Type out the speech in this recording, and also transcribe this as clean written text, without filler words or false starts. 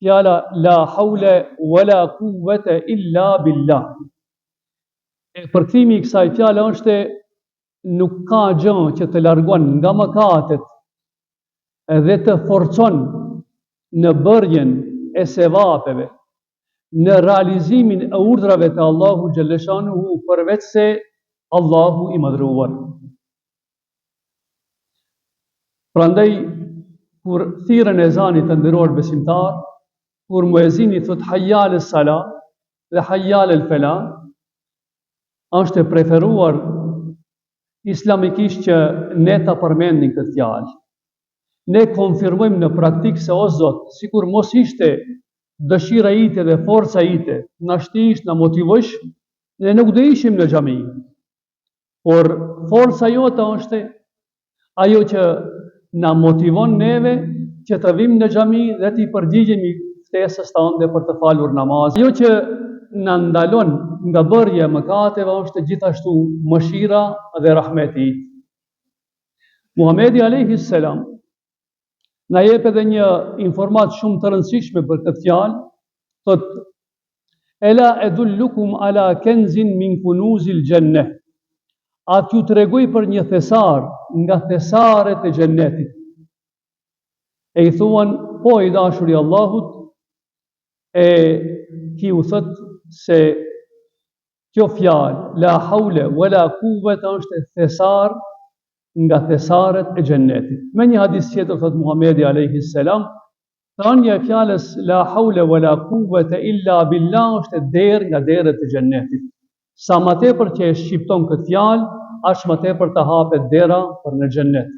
fjala la haule wala quwwata illa billah. E përkthimi i kësaj fjale është nuk ka gjë që të largon nga mëkatet dhe të forcon në bërjen e sevapeve, në realizimin e urdhrave të Allahu xhaleshanuhu përveç se Allahu i madhruar. Prandaj, kur thirrën ezanit të nderuar besimtar, kur muezini thot hayya ala sala dhe hayya ala fala, është e preferuar islamikisht që ne ta përmendim këtë fjalë. Ne konfirmojmë në praktikë se o Zot, sikur mos ishte dëshira ite dhe forca ite, na shtish, na motivosh, ne nuk do ishim në xhami. Por forca jote është ajo që na motivon neve që të vim në xhami dhe të përgjigjemi ftesës tande për të falur namaz. Ajo që na ndalon nga bërja e mëkateve është gjithashtu mëshira dhe rahmeti. Muhamedi alayhi salam na jep edhe një informat shumë të rëndësishme për këtë fjalë, thot ela edullukum ala kenzin min kunuzil jannah. A t'ju tregoj për një thesar nga thesaret e xhennetit. E i thuan, po i dashuri i Allahut, e ki u thot se kjo fjalë la haule wala quwwata është thesar nga thesaret e xhennetit. Me një hadis tjetër thot Muhamedi alayhi salam, thënia e fjalës la haule wala quwwata illa billah është derë nga derët e xhennetit. Sa më tepër që e shqipton këtë fjalë, aq më tepër të hapet dera për në xhennet.